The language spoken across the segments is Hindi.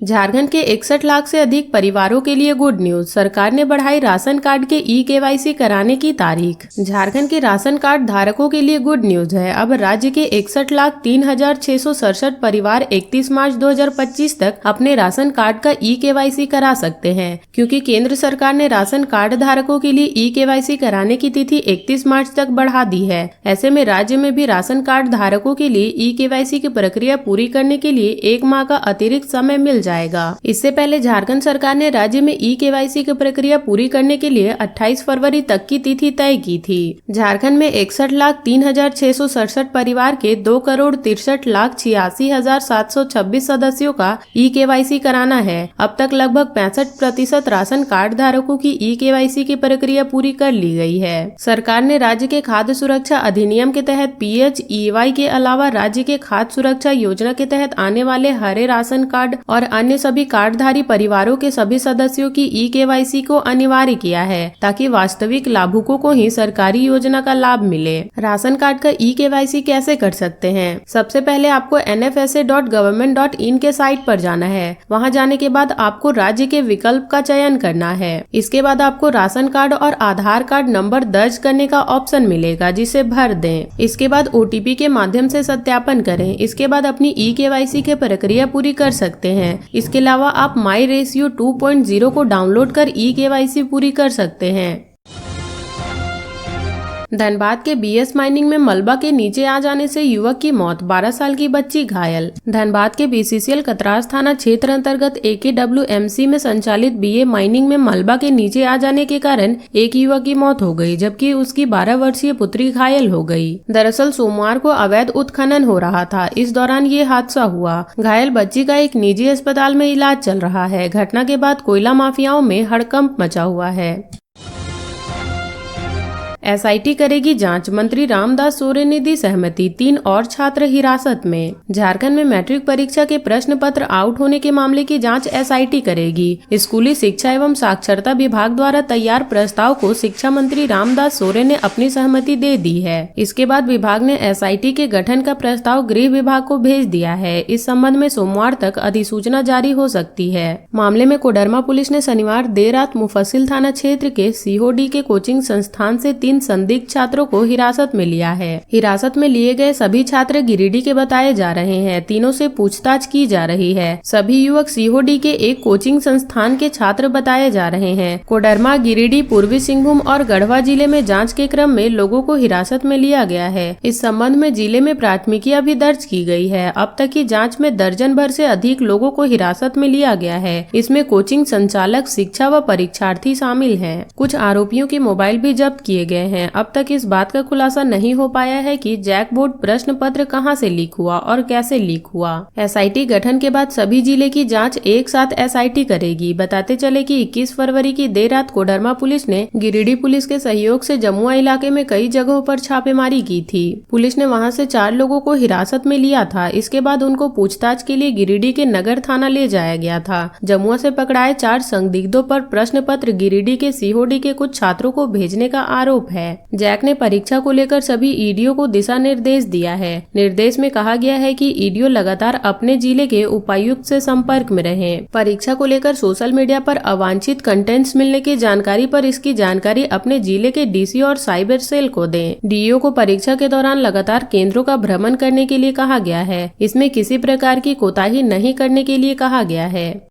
झारखंड के 61 लाख से अधिक परिवारों के लिए गुड न्यूज। सरकार ने बढ़ाई राशन कार्ड के ई-केवाईसी कराने की तारीख। झारखंड के राशन कार्ड धारकों के लिए गुड न्यूज है। अब राज्य के 61,03,667 परिवार 31 मार्च 2025 तक अपने राशन कार्ड का ई-केवाईसी करा सकते हैं, क्योंकि केंद्र सरकार ने राशन कार्ड धारकों के लिए ई-केवाईसी कराने की तिथि 31 मार्च तक बढ़ा दी है। ऐसे में राज्य में भी राशन कार्ड धारकों के लिए ई-केवाईसी की प्रक्रिया पूरी करने के लिए 1 माह का अतिरिक्त समय मिल जाएगा। इससे पहले झारखंड सरकार ने राज्य में ई-केवाईसी की प्रक्रिया पूरी करने के लिए 28 फरवरी तक की तिथि तय की थी। झारखंड में 61,03,667 परिवार के 2,63,86,726 सदस्यों का ई-केवाईसी कराना है। अब तक लगभग 65% राशन कार्ड धारकों की ई-केवाईसी की प्रक्रिया पूरी कर ली गई है। सरकार ने राज्य के खाद्य सुरक्षा अधिनियम के तहत PHEY के अलावा राज्य के खाद्य सुरक्षा योजना के तहत आने वाले हरे राशन कार्ड और अन्य सभी कार्डधारी परिवारों के सभी सदस्यों की ई-केवाईसी को अनिवार्य किया है, ताकि वास्तविक लाभुकों को ही सरकारी योजना का लाभ मिले। राशन कार्ड का ई-केवाईसी कैसे कर सकते हैं? सबसे पहले आपको nfsa.government.in के साइट पर जाना है। वहां जाने के बाद आपको राज्य के विकल्प का चयन करना है। इसके बाद आपको राशन कार्ड और आधार कार्ड नंबर दर्ज करने का ऑप्शन मिलेगा, जिसे भर दें। इसके बाद OTP के माध्यम से सत्यापन करें। इसके बाद अपनी ई-केवाईसी की प्रक्रिया पूरी कर सकते हैं। इसके अलावा आप माई रेशियो 2.0 को डाउनलोड कर ई-केवाईसी पूरी कर सकते हैं। धनबाद के BS माइनिंग में मलबा के नीचे आ जाने से युवक की मौत, 12 साल की बच्ची घायल। धनबाद के BCCL कतरास थाना क्षेत्र अंतर्गत AKWMC में संचालित BA माइनिंग में मलबा के नीचे आ जाने के कारण एक युवक की मौत हो गई, जबकि उसकी 12 वर्षीय पुत्री घायल हो गई। दरअसल सोमवार को अवैध उत्खनन हो रहा था। इस दौरान ये हादसा हुआ। घायल बच्ची का एक निजी अस्पताल में इलाज चल रहा है। घटना के बाद कोयला माफियाओं में हड़कंप मचा हुआ है। SIT करेगी जांच, मंत्री रामदास सोरेन ने दी सहमति। 3 और छात्र हिरासत में। झारखंड में मैट्रिक परीक्षा के प्रश्न पत्र आउट होने के मामले की जांच SIT करेगी। स्कूली शिक्षा एवं साक्षरता विभाग द्वारा तैयार प्रस्ताव को शिक्षा मंत्री रामदास सोरेन ने अपनी सहमति दे दी है। इसके बाद विभाग ने SIT के गठन का प्रस्ताव गृह विभाग को भेज दिया है। इस संबंध में सोमवार तक अधिसूचना जारी हो सकती है। मामले में कोडरमा पुलिस ने शनिवार देर रात मुफस्सिल थाना क्षेत्र के COD के कोचिंग संस्थान से 3 संदिग्ध छात्रों को हिरासत में लिया है। हिरासत में लिए गए सभी छात्र गिरिडीह के बताए जा रहे हैं। तीनों से पूछताछ की जा रही है। सभी युवक COD के एक कोचिंग संस्थान के छात्र बताए जा रहे हैं। कोडरमा, गिरिडीह, पूर्वी सिंहभूम और गढ़वा जिले में जांच के क्रम में लोगों को हिरासत में लिया गया है। इस संबंध में जिले में प्राथमिकियां भी दर्ज की गई है। अब तक की जाँच में दर्जन भर से अधिक लोगों को हिरासत में लिया गया है। इसमें कोचिंग संचालक, शिक्षा व परीक्षार्थी शामिल हैं। कुछ आरोपियों के मोबाइल भी जब्त किए गए हैं। अब तक इस बात का खुलासा नहीं हो पाया है कि जैकबोर्ड प्रश्न पत्र कहां से लीक हुआ और कैसे लीक हुआ। SIT गठन के बाद सभी जिले की जांच एक साथ SIT करेगी। बताते चले कि 21 फरवरी की देर रात कोडरमा पुलिस ने गिरिडीह पुलिस के सहयोग से जमुआ इलाके में कई जगहों पर छापेमारी की थी। पुलिस ने वहां से 4 लोगों को हिरासत में लिया था। इसके बाद उनको पूछताछ के लिए गिरिडीह के नगर थाना ले जाया गया था। जमुआ से पकड़ाए 4 संदिग्धों पर प्रश्न पत्र गिरिडीह के COD के कुछ छात्रों को भेजने का आरोप है। जैक ने परीक्षा को लेकर सभी EDO को दिशा निर्देश दिया है। निर्देश में कहा गया है कि EDO लगातार अपने जिले के उपायुक्त से संपर्क में रहें। परीक्षा को लेकर सोशल मीडिया पर अवांछित कंटेंट्स मिलने की जानकारी पर इसकी जानकारी अपने जिले के DC और साइबर सेल को दें। DO को परीक्षा के दौरान लगातार केंद्रों का भ्रमण करने के लिए कहा गया है। इसमें किसी प्रकार की कोताही नहीं करने के लिए कहा गया है।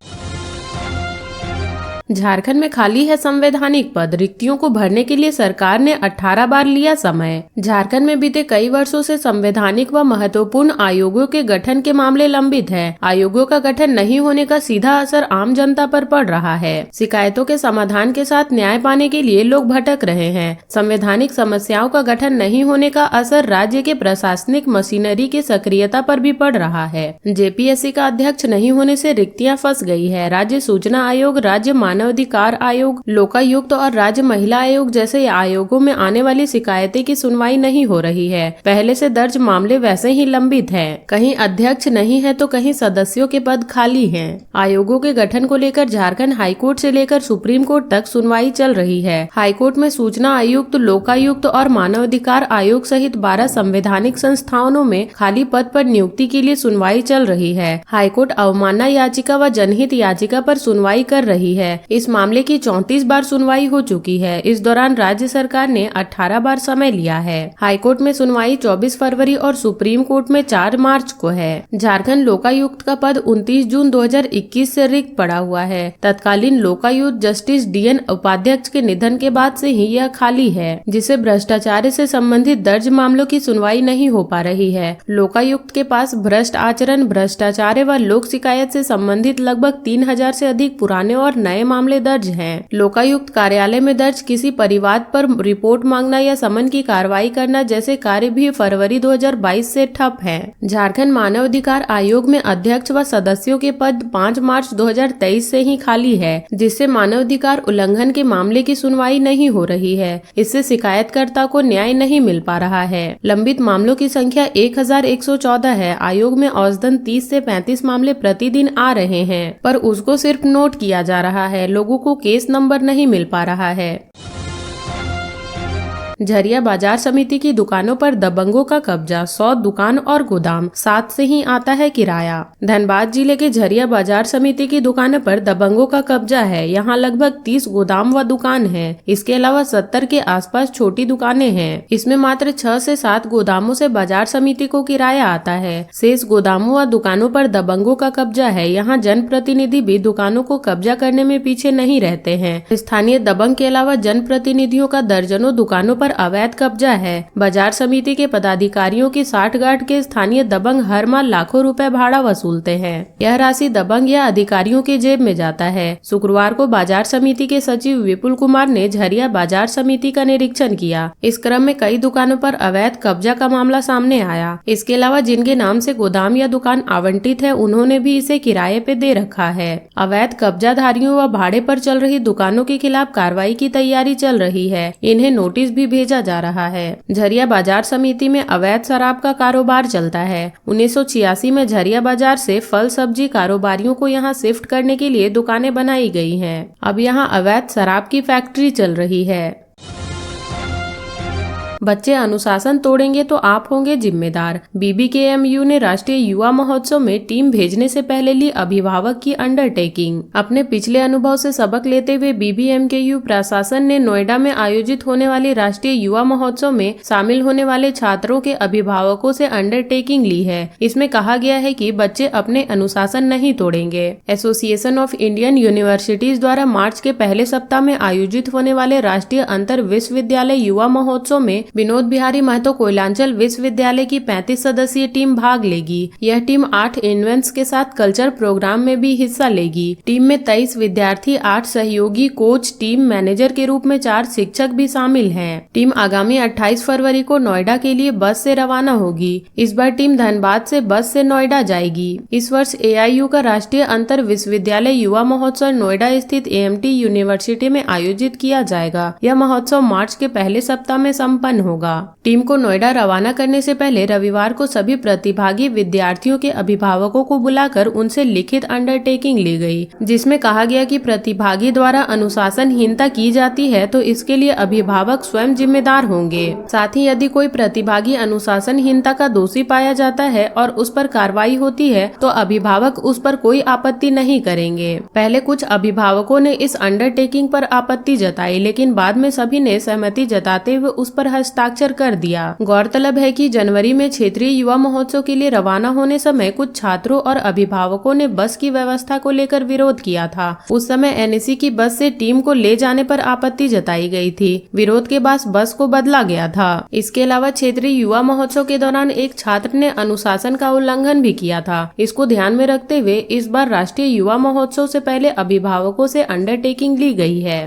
झारखंड में खाली है संवैधानिक पद, रिक्तियों को भरने के लिए सरकार ने 18 बार लिया समय। झारखंड में बीते कई वर्षों से संवैधानिक व महत्वपूर्ण आयोगों के गठन के मामले लंबित हैं। आयोगों का गठन नहीं होने का सीधा असर आम जनता पर पड़ रहा है। शिकायतों के समाधान के साथ न्याय पाने के लिए लोग भटक रहे हैं। संवैधानिक समस्याओं का गठन नहीं होने का असर राज्य के प्रशासनिक मशीनरी की सक्रियता पर भी पड़ रहा है। JPSC का अध्यक्ष नहीं होने से रिक्तियां फंस गई है। राज्य सूचना आयोग, राज्य मानव मानवाधिकार आयोग, लोकायुक्त और राज्य महिला आयोग जैसे आयोगों में आने वाली शिकायतें की सुनवाई नहीं हो रही है। पहले से दर्ज मामले वैसे ही लंबित हैं। कहीं अध्यक्ष नहीं है तो कहीं सदस्यों के पद खाली हैं। आयोगों के गठन को लेकर झारखंड हाईकोर्ट से लेकर सुप्रीम कोर्ट तक सुनवाई चल रही है। हाईकोर्ट में सूचना आयुक्त, लोकायुक्त और मानवाधिकार आयोग सहित 12 संवैधानिक संस्थानों में खाली पद पर नियुक्ति के लिए सुनवाई चल रही है। हाईकोर्ट अवमानना याचिका व जनहित याचिका पर सुनवाई कर रही है। इस मामले की 34 बार सुनवाई हो चुकी है। इस दौरान राज्य सरकार ने 18 बार समय लिया है। हाईकोर्ट में सुनवाई 24 फरवरी और सुप्रीम कोर्ट में 4 मार्च को है। झारखंड लोकायुक्त का पद 29 जून 2021 से रिक्त पड़ा हुआ है। तत्कालीन लोकायुक्त जस्टिस DN उपाध्यक्ष के निधन के बाद से ही यह खाली है, जिसे भ्रष्टाचार से संबंधित दर्ज मामलों की सुनवाई नहीं हो पा रही है। लोकायुक्त के पास भ्रष्ट आचरण, भ्रष्टाचार व लोक शिकायत से संबंधित लगभग 3000 से अधिक पुराने और नए मामले दर्ज हैं। लोकायुक्त कार्यालय में दर्ज किसी परिवाद पर रिपोर्ट मांगना या समन की कार्रवाई करना जैसे कार्य भी फरवरी 2022 से ठप है। झारखंड मानवाधिकार आयोग में अध्यक्ष व सदस्यों के पद 5 मार्च 2023 से ही खाली है, जिससे मानवाधिकार उल्लंघन के मामले की सुनवाई नहीं हो रही है। इससे शिकायतकर्ता को न्याय नहीं मिल पा रहा है। लंबित मामलों की संख्या 1114 है। आयोग में औसतन 30 से 35 मामले प्रतिदिन आ रहे हैं, पर उसको सिर्फ नोट किया जा रहा है। लोगों को केस नंबर नहीं मिल पा रहा है। झरिया बाजार समिति की दुकानों पर दबंगों का कब्जा, 100 दुकान और गोदाम, 7 से ही आता है किराया। धनबाद जिले के झरिया बाजार समिति की दुकानों पर दबंगों का कब्जा है। यहाँ लगभग 30 गोदाम व दुकान है। इसके अलावा 70 के आसपास छोटी दुकानें हैं। इसमें मात्र 6 से 7 गोदामों से बाजार समिति को किराया आता है। शेष गोदामों व दुकानों पर दबंगों का कब्जा है। यहाँ जनप्रतिनिधि भी दुकानों को कब्जा करने में पीछे नहीं रहते हैं। स्थानीय दबंग के अलावा जनप्रतिनिधियों का दर्जनों दुकानों पर अवैध कब्जा है। बाजार समिति के पदाधिकारियों की साठगांठ के स्थानीय दबंग हर माह लाखों रुपए भाड़ा वसूलते हैं। यह राशि दबंग या अधिकारियों के जेब में जाता है। शुक्रवार को बाजार समिति के सचिव विपुल कुमार ने झरिया बाजार समिति का निरीक्षण किया। इस क्रम में कई दुकानों पर अवैध कब्जा का मामला सामने आया। इसके अलावा जिनके नाम से गोदाम या दुकान आवंटित है, उन्होंने भी इसे किराए पे दे रखा है। अवैध कब्जाधारियों व भाड़े पर चल रही दुकानों के खिलाफ कार्रवाई की तैयारी चल रही है। इन्हें नोटिस भी भेजा जा रहा है। झरिया बाजार समिति में अवैध शराब का कारोबार चलता है। 1986 में झरिया बाजार से फल सब्जी कारोबारियों को यहां शिफ्ट करने के लिए दुकानें बनाई गई हैं। अब यहां अवैध शराब की फैक्ट्री चल रही है। बच्चे अनुशासन तोड़ेंगे तो आप होंगे जिम्मेदार। BBKMU ने राष्ट्रीय युवा महोत्सव में टीम भेजने से पहले ली अभिभावक की अंडरटेकिंग। अपने पिछले अनुभव से सबक लेते हुए BBMKU प्रशासन ने नोएडा में आयोजित होने वाली राष्ट्रीय युवा महोत्सव में शामिल होने वाले छात्रों के अभिभावकों से अंडरटेकिंग ली है। इसमें कहा गया है कि बच्चे अपने अनुशासन नहीं तोड़ेंगे। एसोसिएशन ऑफ इंडियन यूनिवर्सिटीज द्वारा मार्च के पहले सप्ताह में आयोजित होने वाले राष्ट्रीय अंतर विश्वविद्यालय युवा महोत्सव में विनोद बिहारी महतो कोयलांचल विश्वविद्यालय की 35 सदस्यीय टीम भाग लेगी। यह टीम 8 इवेंट्स के साथ कल्चर प्रोग्राम में भी हिस्सा लेगी। टीम में 23 विद्यार्थी, 8 सहयोगी, कोच, टीम मैनेजर के रूप में 4 शिक्षक भी शामिल हैं। टीम आगामी 28 फरवरी को नोएडा के लिए बस से रवाना होगी। इस बार टीम धनबाद से बस से नोएडा जाएगी। इस वर्ष AIU का राष्ट्रीय अंतर विश्वविद्यालय युवा महोत्सव नोएडा स्थित AMT यूनिवर्सिटी में आयोजित किया जाएगा। यह महोत्सव मार्च के पहले सप्ताह में सम्पन्न होगा। टीम को नोएडा रवाना करने से पहले रविवार को सभी प्रतिभागी विद्यार्थियों के अभिभावकों को बुलाकर उनसे लिखित अंडरटेकिंग ली गई, जिसमें कहा गया कि प्रतिभागी द्वारा अनुशासनहीनता की जाती है तो इसके लिए अभिभावक स्वयं जिम्मेदार होंगे। साथ ही यदि कोई प्रतिभागी अनुशासनहीनता का दोषी पाया जाता है और उस पर कार्रवाई होती है तो अभिभावक उस पर कोई आपत्ति नहीं करेंगे। पहले कुछ अभिभावकों ने इस अंडरटेकिंग पर आपत्ति जताई, लेकिन बाद में सभी ने सहमति जताते हुए उस पर हस्ताक्षर कर दिया। गौरतलब है कि जनवरी में क्षेत्रीय युवा महोत्सव के लिए रवाना होने समय कुछ छात्रों और अभिभावकों ने बस की व्यवस्था को लेकर विरोध किया था। उस समय NEC की बस से टीम को ले जाने पर आपत्ति जताई गई थी। विरोध के बाद बस को बदला गया था। इसके अलावा क्षेत्रीय युवा महोत्सव के दौरान एक छात्र ने अनुशासन का उल्लंघन भी किया था। इसको ध्यान में रखते हुए इस बार राष्ट्रीय युवा महोत्सव से पहले अभिभावकों से अंडरटेकिंग ली गई है।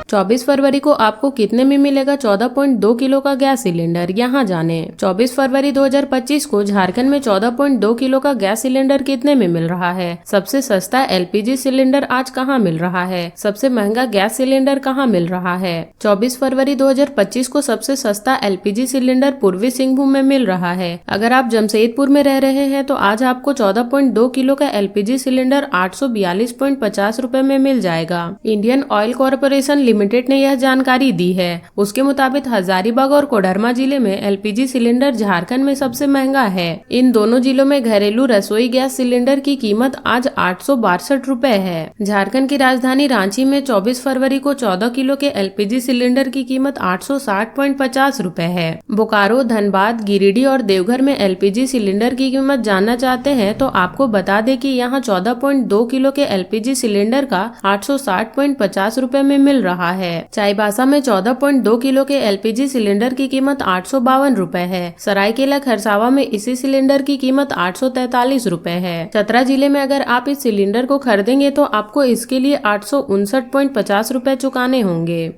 24 फरवरी को आपको कितने में मिलेगा 14.2 किलो का गैस सिलेंडर, यहाँ जाने। 24 फरवरी 2025 को झारखंड में 14.2 किलो का गैस सिलेंडर कितने में मिल रहा है? सबसे सस्ता एलपीजी सिलेंडर आज कहाँ मिल रहा है? सबसे महंगा गैस सिलेंडर कहाँ मिल रहा है? 24 फरवरी 2025 को सबसे सस्ता एलपीजी सिलेंडर पूर्वी सिंहभूम में मिल रहा है। अगर आप जमशेदपुर में रह रहे हैं तो आज आपको 14.2 किलो का एलपीजी सिलेंडर 842.50 रुपए में मिल जाएगा। इंडियन ऑयल कॉरपोरेशन लिमिटेड ने यह जानकारी दी है। उसके मुताबिक हजारीबाग और कोडरमा जिले में एलपीजी सिलेंडर झारखंड में सबसे महंगा है। इन दोनों जिलों में घरेलू रसोई गैस सिलेंडर की कीमत आज 862 रुपए है। झारखंड की राजधानी रांची में 24 फरवरी को 14 किलो के एलपीजी सिलेंडर की कीमत 860.50 रुपए है। बोकारो, धनबाद, गिरिडीह और देवघर में एलपीजी सिलेंडर की कीमत जानना चाहते हैं तो आपको बता दें कि यहाँ 14.2 किलो के एलपीजी सिलेंडर का 860.50 रुपए में मिल रहा है। चाईबासा में 14.2 किलो के एलपीजी सिलेंडर की कीमत 852 रुपए है। सरायकेला खरसावा में इसी सिलेंडर की कीमत 843 रुपए है। चतरा जिले में अगर आप इस सिलेंडर को खरीदेंगे तो आपको इसके लिए 859.50 रुपए चुकाने होंगे।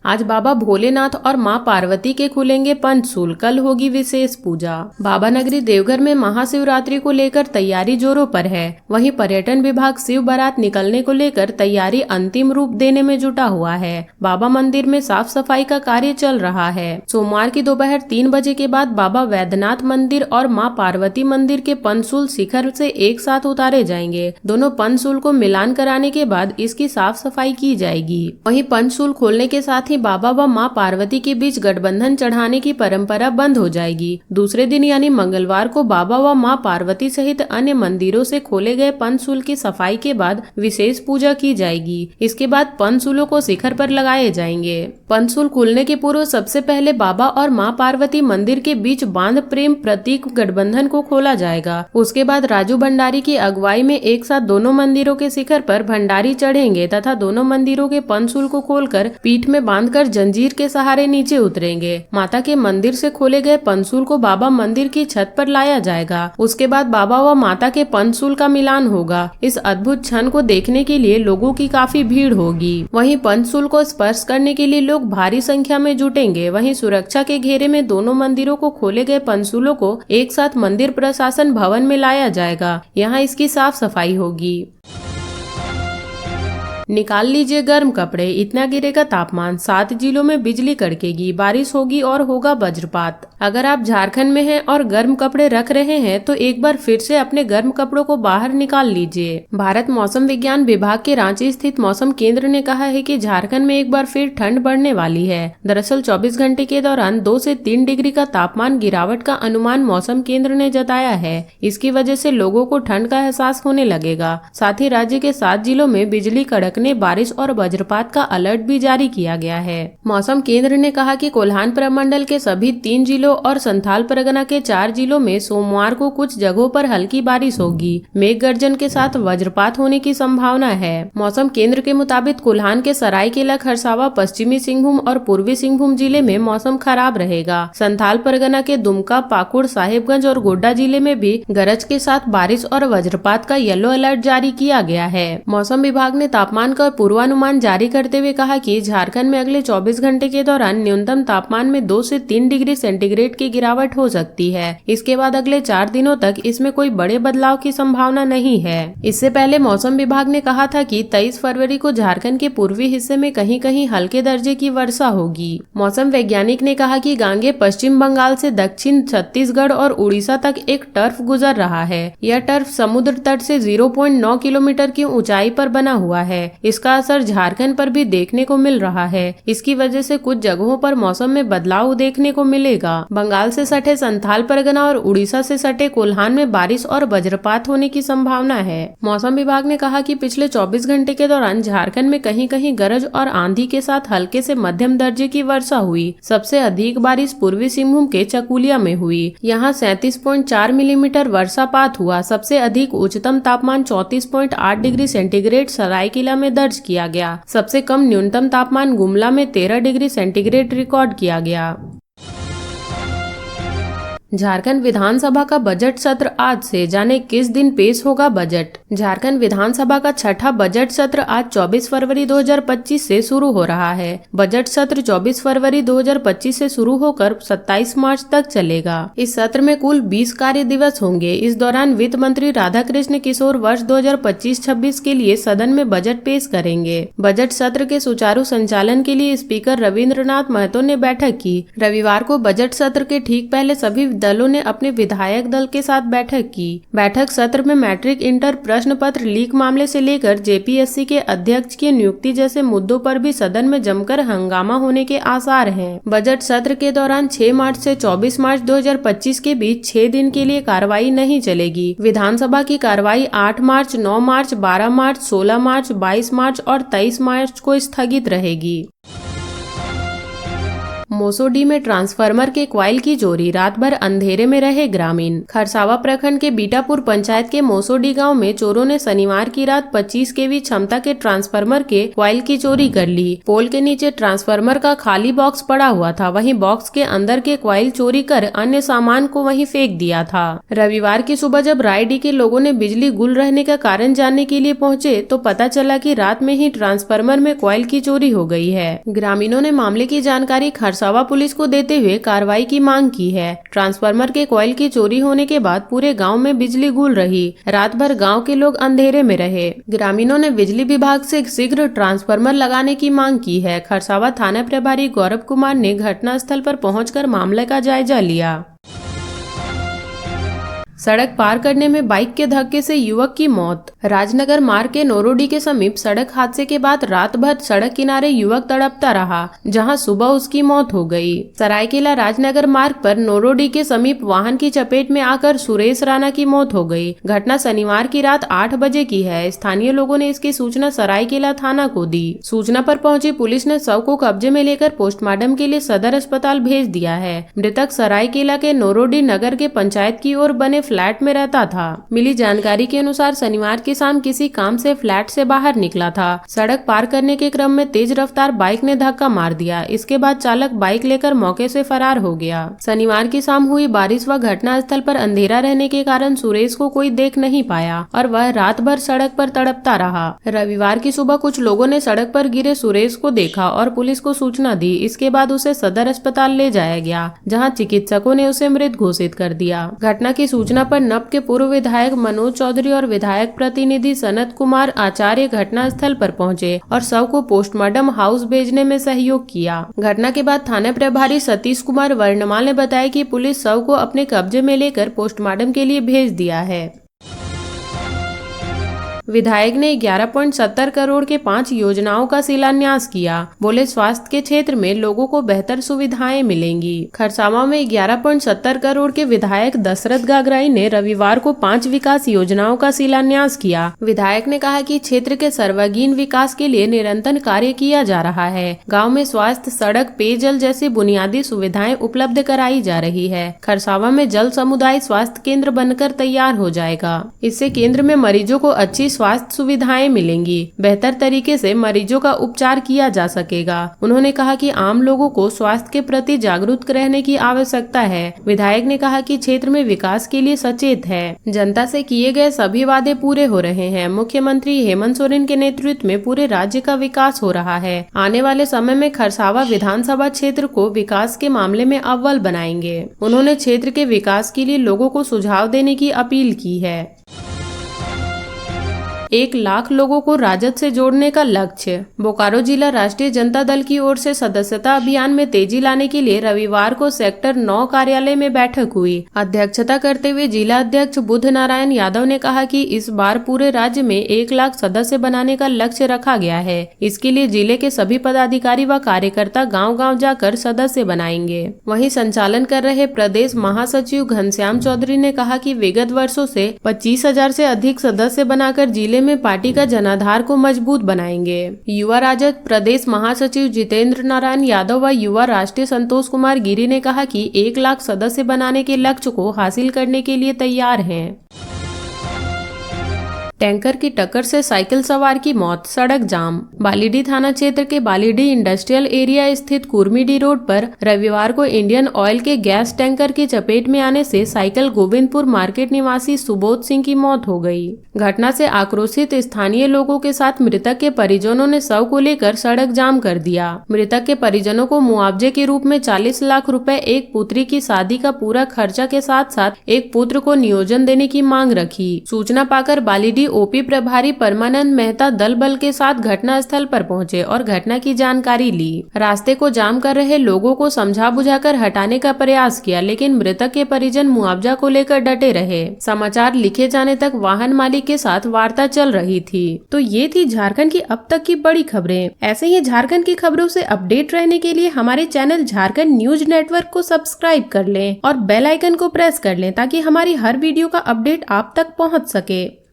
आज बाबा भोलेनाथ और मां पार्वती के खुलेंगे पंचसूल, कल होगी विशेष पूजा। बाबा नगरी देवघर में महाशिवरात्रि को लेकर तैयारी जोरों पर है। वहीं पर्यटन विभाग शिव बारात निकलने को लेकर तैयारी अंतिम रूप देने में जुटा हुआ है। बाबा मंदिर में साफ सफाई का कार्य चल रहा है। सोमवार की दोपहर 3 बजे के बाद बाबा वैद्यनाथ मंदिर और मां पार्वती मंदिर के पंचसूल शिखर से एक साथ उतारे जाएंगे। दोनों पंचसूल को मिलान कराने के बाद इसकी साफ सफाई की जाएगी। वहीं पंचसूल खोलने के साथ बाबा व मां पार्वती के बीच गठबंधन चढ़ाने की परंपरा बंद हो जाएगी। दूसरे दिन यानी मंगलवार को बाबा व मां पार्वती सहित अन्य मंदिरों से खोले गए पंचसूल की सफाई के बाद विशेष पूजा की जाएगी। इसके बाद पंचसूलों को शिखर पर लगाए जाएंगे। पंचसूल खुलने के पूर्व सबसे पहले बाबा और मां पार्वती मंदिर के बीच बांध प्रेम प्रतीक गठबंधन को खोला जाएगा। उसके बाद राजू भंडारी की अगुवाई में एक साथ दोनों मंदिरों के शिखर पर भंडारी चढ़ेंगे तथा दोनों मंदिरों के पंचसूल को खोलकर पीठ में बांध कर जंजीर के सहारे नीचे उतरेंगे। माता के मंदिर से खोले गए पंचसूल को बाबा मंदिर की छत पर लाया जाएगा। उसके बाद बाबा व माता के पंचसूल का मिलान होगा। इस अद्भुत क्षण को देखने के लिए लोगों की काफी भीड़ होगी। वहीं पंचसूल को स्पर्श करने के लिए लोग भारी संख्या में जुटेंगे। वहीं सुरक्षा के घेरे में दोनों मंदिरों को खोले गए पंचसूलों को एक साथ मंदिर प्रशासन भवन में लाया जाएगा। यहाँ इसकी साफ सफाई होगी। निकाल लीजिए गर्म कपड़े, इतना गिरेगा तापमान। 7 जिलों में बिजली कड़केगी, बारिश होगी और होगा वज्रपात। अगर आप झारखंड में हैं और गर्म कपड़े रख रहे हैं तो एक बार फिर से अपने गर्म कपड़ों को बाहर निकाल लीजिए। भारत मौसम विज्ञान विभाग के रांची स्थित मौसम केंद्र ने कहा है कि झारखंड में एक बार फिर ठंड बढ़ने वाली है। दरअसल 24 घंटे के दौरान 2 से 3 डिग्री का तापमान गिरावट का अनुमान मौसम केंद्र ने जताया है। इसकी वजह से लोगों को ठंड का एहसास होने लगेगा। साथ ही राज्य के 7 जिलों में बिजली कड़कने, बारिश और वज्रपात का अलर्ट भी जारी किया गया है। मौसम केंद्र ने कहा कि कोल्हान प्रमंडल के सभी 3 जिलों और संथाल परगना के 4 जिलों में सोमवार को कुछ जगहों पर हल्की बारिश होगी। मेघ गर्जन के साथ वज्रपात होने की संभावना है। मौसम केंद्र के मुताबिक कोल्हान के सरायकेला खरसावा, पश्चिमी सिंहभूम और पूर्वी सिंहभूम जिले में मौसम खराब रहेगा। संथाल परगना के दुमका, पाकुड़, साहिबगंज और गोड्डा जिले में भी गरज के साथ बारिश और वज्रपात का येलो अलर्ट जारी किया गया है। मौसम विभाग ने तापमान का पूर्वानुमान जारी करते हुए कहा कि झारखंड में अगले 24 घंटे के दौरान न्यूनतम तापमान में 2 से 3 डिग्री सेंटीग्रेड की गिरावट हो सकती है। इसके बाद अगले 4 दिनों तक इसमें कोई बड़े बदलाव की संभावना नहीं है। इससे पहले मौसम विभाग ने कहा था कि 23 फरवरी को झारखंड के पूर्वी हिस्से में कहीं कहीं हल्के दर्जे की वर्षा होगी। मौसम वैज्ञानिक ने कहा कि गांगे पश्चिम बंगाल से दक्षिण छत्तीसगढ़ और उड़ीसा तक एक टर्फ गुजर रहा है। यह टर्फ समुद्र तट से 0.9 किलोमीटर की ऊंचाई पर बना हुआ है। इसका असर झारखंड पर भी देखने को मिल रहा है। इसकी वजह से कुछ जगहों पर मौसम में बदलाव देखने को मिलेगा। बंगाल से सटे संथाल परगना और उड़ीसा से सटे कोल्हान में बारिश और वज्रपात होने की संभावना है। मौसम विभाग ने कहा कि पिछले 24 घंटे के दौरान झारखंड में कहीं कहीं गरज और आंधी के साथ हल्के से मध्यम दर्जे की वर्षा हुई। सबसे अधिक बारिश पूर्वी सिंहभूम के चकुलिया में हुई। यहाँ 37.4 मिलीमीटर वर्षापात हुआ। सबसे अधिक उच्चतम तापमान 34.8 डिग्री सेंटीग्रेड सरायकेला में दर्ज किया गया। सबसे कम न्यूनतम तापमान गुमला में 13 डिग्री सेंटीग्रेड रिकॉर्ड किया गया। झारखंड विधानसभा का बजट सत्र आज से, जाने किस दिन पेश होगा बजट। झारखंड विधानसभा का छठा बजट सत्र आज 24 फरवरी 2025 से शुरू हो रहा है। बजट सत्र 24 फरवरी 2025 से शुरू होकर 27 मार्च तक चलेगा। इस सत्र में कुल 20 कार्य दिवस होंगे। इस दौरान वित्त मंत्री राधाकृष्ण किशोर वर्ष 2025-26 के लिए सदन में बजट पेश करेंगे। बजट सत्र के सुचारू संचालन के लिए स्पीकर रविंद्रनाथ महतो ने बैठक की। रविवार को बजट सत्र के ठीक पहले सभी दलों ने अपने विधायक दल के साथ बैठक की। बैठक सत्र में मैट्रिक इंटर प्रश्न पत्र लीक मामले से लेकर जेपीएससी के अध्यक्ष की नियुक्ति जैसे मुद्दों पर भी सदन में जमकर हंगामा होने के आसार हैं। बजट सत्र के दौरान 6 मार्च से 24 मार्च 2025 के बीच 6 दिन के लिए कार्रवाई नहीं चलेगी। विधानसभा की कार्रवाई 8 मार्च, 9 मार्च, 12 मार्च, 16 मार्च, 22 मार्च और 23 मार्च को स्थगित रहेगी। मोसोडी में ट्रांसफार्मर के क्वाइल की चोरी, रात भर अंधेरे में रहे ग्रामीण। खरसावा प्रखंड के बीटापुर पंचायत के मोसोडी गांव में चोरों ने शनिवार की रात 25 केवी क्षमता के ट्रांसफार्मर के क्वाइल की चोरी कर ली। पोल के नीचे ट्रांसफार्मर का खाली बॉक्स पड़ा हुआ था, वहीं बॉक्स के अंदर के क्वाइल चोरी कर अन्य सामान को वहीं फेंक दिया था। रविवार की सुबह जब रायडी के लोगों ने बिजली गुल रहने का कारण जानने के लिए पहुँचे तो पता चला कि रात में ही ट्रांसफार्मर में क्वाइल की चोरी हो गई है। ग्रामीणों ने मामले की जानकारी खरसावा पुलिस को देते हुए कार्रवाई की मांग की है। ट्रांसफार्मर के कॉइल की चोरी होने के बाद पूरे गांव में बिजली गुल रही। रात भर गांव के लोग अंधेरे में रहे। ग्रामीणों ने बिजली विभाग से शीघ्र ट्रांसफार्मर लगाने की मांग की है। खरसावा थाना प्रभारी गौरव कुमार ने घटनास्थल पर पहुंचकर मामले का जायजा लिया। सड़क पार करने में बाइक के धक्के से युवक की मौत। राजनगर मार्ग के नोरोडी के समीप सड़क हादसे के बाद रात भर सड़क किनारे युवक तड़पता रहा, जहां सुबह उसकी मौत हो गई। सरायकेला राजनगर मार्ग पर नोरोडी के समीप वाहन की चपेट में आकर सुरेश राणा की मौत हो गई। घटना शनिवार की रात 8 बजे की है। स्थानीय लोगों ने इसकी सूचना सरायकेला थाना को दी। सूचना पर पहुंची पुलिस ने शव को कब्जे में लेकर पोस्टमार्टम के लिए सदर अस्पताल भेज दिया है। मृतक सरायकेला के नोरोडी नगर के पंचायत की ओर बने फ्लैट में रहता था। मिली जानकारी के अनुसार शनिवार की शाम किसी काम से फ्लैट से बाहर निकला था। सड़क पार करने के क्रम में तेज रफ्तार बाइक ने धक्का मार दिया। इसके बाद चालक बाइक लेकर मौके से फरार हो गया। शनिवार की शाम हुई बारिश व घटना स्थल पर अंधेरा रहने के कारण सुरेश को कोई देख नहीं पाया और वह रात भर सड़क पर तड़पता रहा। रविवार की सुबह कुछ लोगों ने सड़क पर गिरे सुरेश को देखा और पुलिस को सूचना दी। इसके बाद उसे सदर अस्पताल ले जाया गया, जहाँ चिकित्सकों ने उसे मृत घोषित कर दिया। घटना की सूचना पर नप के पूर्व विधायक मनोज चौधरी और विधायक प्रतिनिधि सनत कुमार आचार्य घटना स्थल पर पहुंचे और शव को पोस्टमार्टम हाउस भेजने में सहयोग किया। घटना के बाद थाना प्रभारी सतीश कुमार वर्णमाल ने बताया कि पुलिस शव को अपने कब्जे में लेकर पोस्टमार्टम के लिए भेज दिया है। विधायक ने 11.70 करोड़ के 5 योजनाओं का शिलान्यास किया। बोले स्वास्थ्य के क्षेत्र में लोगों को बेहतर सुविधाएं मिलेंगी। खरसावा में 11.70 करोड़ के विधायक दशरथ गागराई ने रविवार को 5 विकास योजनाओं का शिलान्यास किया। विधायक ने कहा कि क्षेत्र के सर्वांगीण विकास के लिए निरंतर कार्य किया जा रहा है। गाँव में स्वास्थ्य, सड़क, पेयजल जैसी बुनियादी सुविधाएं उपलब्ध कराई जा रही है। खरसावा में जल समुदाय स्वास्थ्य केंद्र बनकर तैयार हो जाएगा। इससे केंद्र में मरीजों को अच्छी स्वास्थ्य सुविधाएं मिलेंगी। बेहतर तरीके से मरीजों का उपचार किया जा सकेगा। उन्होंने कहा कि आम लोगों को स्वास्थ्य के प्रति जागरूक रहने की आवश्यकता है। विधायक ने कहा कि क्षेत्र में विकास के लिए सचेत है। जनता से किए गए सभी वादे पूरे हो रहे हैं। मुख्यमंत्री हेमंत सोरेन के नेतृत्व में पूरे राज्य का विकास हो रहा है। आने वाले समय में खरसावा विधानसभा क्षेत्र को विकास के मामले में अव्वल बनाएंगे। उन्होंने क्षेत्र के विकास के लिए लोगों को सुझाव देने की अपील की है। 1 लाख लोगों को राजद से जोड़ने का लक्ष्य। बोकारो जिला राष्ट्रीय जनता दल की ओर से सदस्यता अभियान में तेजी लाने के लिए रविवार को सेक्टर 9 कार्यालय में बैठक हुई। अध्यक्षता करते हुए जिला अध्यक्ष बुद्ध नारायण यादव ने कहा कि इस बार पूरे राज्य में 1 लाख सदस्य बनाने का लक्ष्य रखा गया है। इसके लिए जिले के सभी पदाधिकारी व कार्यकर्ता गाँव-गाँव जाकर सदस्य बनाएंगे। वहीं संचालन कर रहे प्रदेश महासचिव घनश्याम चौधरी ने कहा कि विगत वर्षों से 25,000 से अधिक सदस्य बनाकर जिले में पार्टी का जनाधार को मजबूत बनाएंगे। युवा राजद प्रदेश महासचिव जितेंद्र नारायण यादव व युवा राष्ट्रीय संतोष कुमार गिरी ने कहा कि 1 लाख सदस्य बनाने के लक्ष्य को हासिल करने के लिए तैयार हैं। टैंकर की टक्कर से साइकिल सवार की मौत, सड़क जाम। बालीडीह थाना क्षेत्र के बालीडीह इंडस्ट्रियल एरिया स्थित कुर्मीडी रोड पर रविवार को इंडियन ऑयल के गैस टैंकर की चपेट में आने से साइकिल गोविंदपुर मार्केट निवासी सुबोध सिंह की मौत हो गई। घटना से आक्रोशित स्थानीय लोगों के साथ मृतक के परिजनों ने शव को लेकर सड़क जाम कर दिया। मृतक के परिजनों को मुआवजे के रूप में 40 लाख रुपए, एक पुत्री की शादी का पूरा खर्चा के साथ साथ एक पुत्र को नियोजन देने की मांग रखी। सूचना पाकर बालीडीह ओपी प्रभारी परमानंद मेहता दल बल के साथ घटना स्थल पर पहुंचे और घटना की जानकारी ली। रास्ते को जाम कर रहे लोगों को समझा बुझाकर हटाने का प्रयास किया, लेकिन मृतक के परिजन मुआवजा को लेकर डटे रहे। समाचार लिखे जाने तक वाहन मालिक के साथ वार्ता चल रही थी। तो ये थी झारखंड की अब तक की बड़ी खबरें। ऐसे ही झारखंड की खबरों से अपडेट रहने के लिए हमारे चैनल झारखंड न्यूज नेटवर्क को सब्सक्राइब कर लें और बेल आइकन को प्रेस कर लें ताकि हमारी हर वीडियो का अपडेट आप तक पहुंच सके।